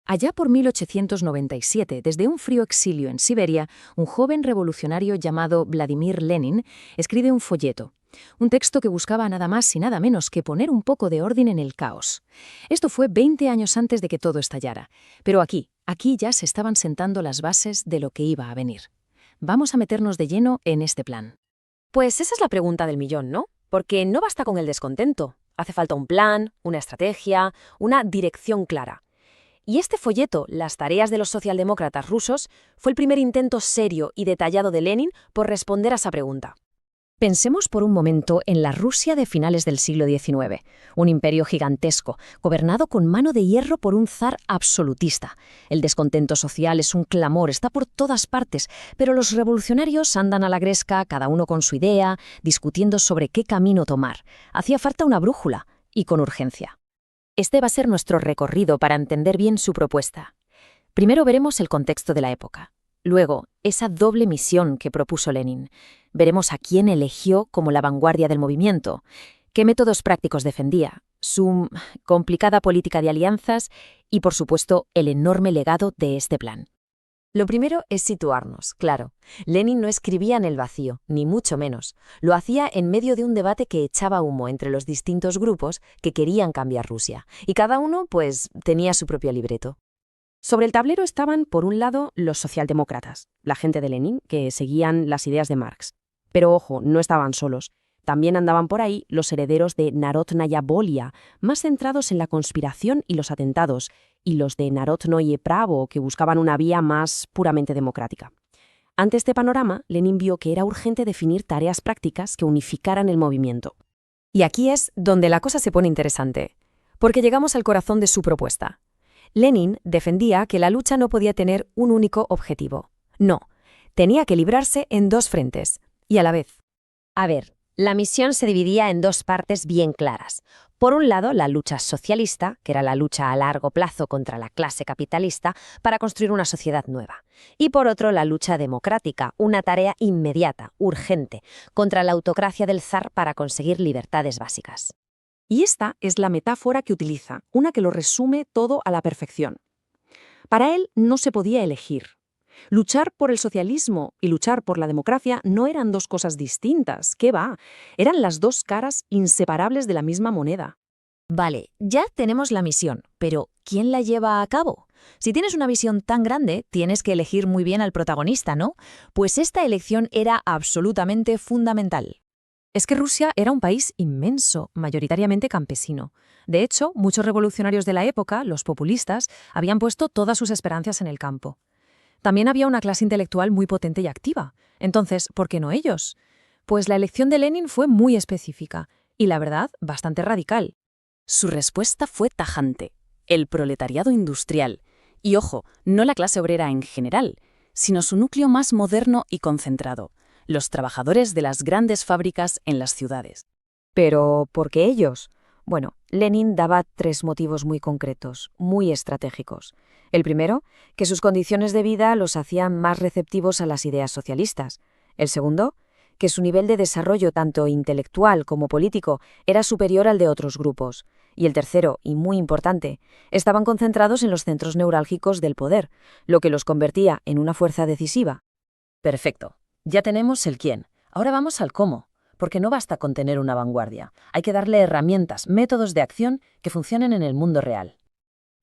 Allá por 1897, desde un frío exilio en Siberia, un joven revolucionario llamado Vladimir Lenin escribe un folleto, un texto que buscaba nada más y nada menos que poner un poco de orden en el caos. Esto fue 20 años antes de que todo estallara, pero aquí ya se estaban sentando las bases de lo que iba a venir. Vamos a meternos de lleno en este plan. Pues esa es la pregunta del millón, ¿no? Porque no basta con el descontento. Hace falta un plan, una estrategia, una dirección clara. Y este folleto, Las tareas de los socialdemócratas rusos, fue el primer intento serio y detallado de Lenin por responder a esa pregunta. Pensemos por un momento en la Rusia de finales del siglo XIX, un imperio gigantesco, gobernado con mano de hierro por un zar absolutista. El descontento social es un clamor, está por todas partes, pero los revolucionarios andan a la gresca, cada uno con su idea, discutiendo sobre qué camino tomar. Hacía falta una brújula, y con urgencia. Este va a ser nuestro recorrido para entender bien su propuesta. Primero veremos el contexto de la época. Luego, esa doble misión que propuso Lenin. Veremos a quién eligió como la vanguardia del movimiento, qué métodos prácticos defendía, su complicada política de alianzas y, por supuesto, el enorme legado de este plan. Lo primero es situarnos, claro. Lenin no escribía en el vacío, ni mucho menos. Lo hacía en medio de un debate que echaba humo entre los distintos grupos que querían cambiar Rusia. Y cada uno, pues, tenía su propio libreto. Sobre el tablero estaban, por un lado, los socialdemócratas, la gente de Lenin, que seguían las ideas de Marx. Pero ojo, no estaban solos. También andaban por ahí los herederos de Narodnaya Volia, más centrados en la conspiración y los atentados, y los de Narodnoye Pravo, que buscaban una vía más puramente democrática. Ante este panorama, Lenin vio que era urgente definir tareas prácticas que unificaran el movimiento. Y aquí es donde la cosa se pone interesante, porque llegamos al corazón de su propuesta. Lenin defendía que la lucha no podía tener un único objetivo. No, tenía que librarse en dos frentes, y a la vez. A ver, la misión se dividía en dos partes bien claras. Por un lado, la lucha socialista, que era la lucha a largo plazo contra la clase capitalista para construir una sociedad nueva. Y por otro, la lucha democrática, una tarea inmediata, urgente, contra la autocracia del zar para conseguir libertades básicas. Y esta es la metáfora que utiliza, una que lo resume todo a la perfección. Para él no se podía elegir. Luchar por el socialismo y luchar por la democracia no eran dos cosas distintas, ¿qué va? Eran las dos caras inseparables de la misma moneda. Vale, ya tenemos la misión, pero ¿quién la lleva a cabo? Si tienes una visión tan grande, tienes que elegir muy bien al protagonista, ¿no? Pues esta elección era absolutamente fundamental. Es que Rusia era un país inmenso, mayoritariamente campesino. De hecho, muchos revolucionarios de la época, los populistas, habían puesto todas sus esperanzas en el campo. También había una clase intelectual muy potente y activa. Entonces, ¿por qué no ellos? Pues la elección de Lenin fue muy específica y, la verdad, bastante radical. Su respuesta fue tajante: el proletariado industrial. Y ojo, no la clase obrera en general, sino su núcleo más moderno y concentrado, los trabajadores de las grandes fábricas en las ciudades. ¿Pero por qué ellos? Bueno, Lenin daba tres motivos muy concretos, muy estratégicos. El primero, que sus condiciones de vida los hacían más receptivos a las ideas socialistas. El segundo, que su nivel de desarrollo tanto intelectual como político era superior al de otros grupos. Y el tercero, y muy importante, estaban concentrados en los centros neurálgicos del poder, lo que los convertía en una fuerza decisiva. Perfecto. Ya tenemos el quién. Ahora vamos al cómo. Porque no basta con tener una vanguardia. Hay que darle herramientas, métodos de acción que funcionen en el mundo real.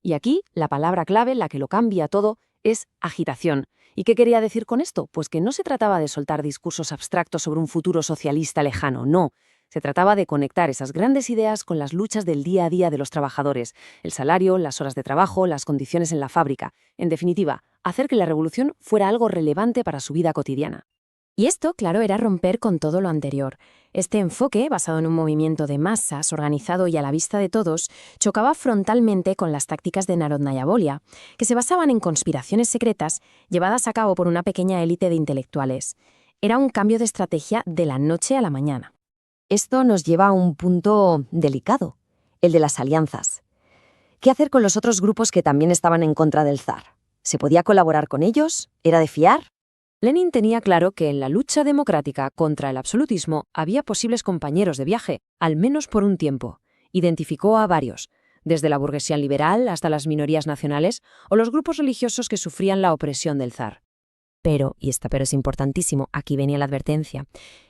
Y aquí, la palabra clave, la que lo cambia todo, es agitación. ¿Y qué quería decir con esto? Pues que no se trataba de soltar discursos abstractos sobre un futuro socialista lejano, no. Se trataba de conectar esas grandes ideas con las luchas del día a día de los trabajadores, el salario, las horas de trabajo, las condiciones en la fábrica. En definitiva, hacer que la revolución fuera algo relevante para su vida cotidiana. Y esto, claro, era romper con todo lo anterior. Este enfoque, basado en un movimiento de masas, organizado y a la vista de todos, chocaba frontalmente con las tácticas de Narodnaya Volia, que se basaban en conspiraciones secretas llevadas a cabo por una pequeña élite de intelectuales. Era un cambio de estrategia de la noche a la mañana. Esto nos lleva a un punto delicado, el de las alianzas. ¿Qué hacer con los otros grupos que también estaban en contra del zar? ¿Se podía colaborar con ellos? ¿Era de fiar? Lenin tenía claro que en la lucha democrática contra el absolutismo había posibles compañeros de viaje, al menos por un tiempo. Identificó a varios: desde la burguesía liberal hasta las minorías nacionales o los grupos religiosos que sufrían la opresión del zar. Pero, y esta pero es importantísimo, aquí venía la advertencia,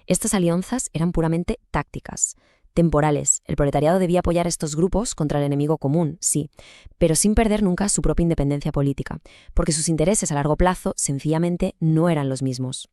estas alianzas eran puramente tácticas, temporales. El proletariado debía apoyar a estos grupos contra el enemigo común, sí, pero sin perder nunca su propia independencia política, porque sus intereses a largo plazo sencillamente no eran los mismos.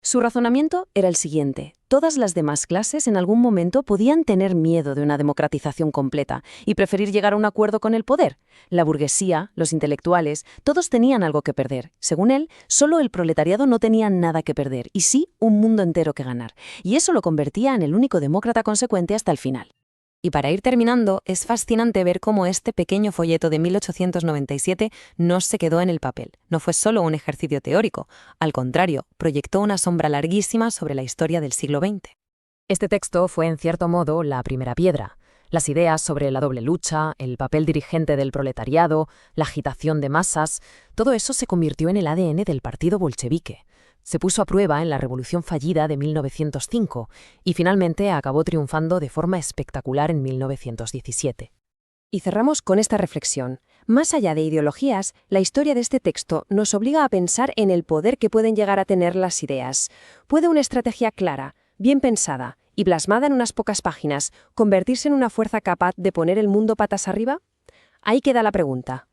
Su razonamiento era el siguiente: todas las demás clases en algún momento podían tener miedo de una democratización completa y preferir llegar a un acuerdo con el poder. La burguesía, los intelectuales, todos tenían algo que perder. Según él, solo el proletariado no tenía nada que perder y sí un mundo entero que ganar. Y eso lo convertía en el único demócrata consecuente hasta el final. Y para ir terminando, es fascinante ver cómo este pequeño folleto de 1897 no se quedó en el papel. No fue solo un ejercicio teórico, al contrario, proyectó una sombra larguísima sobre la historia del siglo XX. Este texto fue, en cierto modo, la primera piedra. Las ideas sobre la doble lucha, el papel dirigente del proletariado, la agitación de masas, todo eso se convirtió en el ADN del partido bolchevique. Se puso a prueba en la Revolución Fallida de 1905 y finalmente acabó triunfando de forma espectacular en 1917. Y cerramos con esta reflexión. Más allá de ideologías, la historia de este texto nos obliga a pensar en el poder que pueden llegar a tener las ideas. ¿Puede una estrategia clara, bien pensada y plasmada en unas pocas páginas convertirse en una fuerza capaz de poner el mundo patas arriba? Ahí queda la pregunta.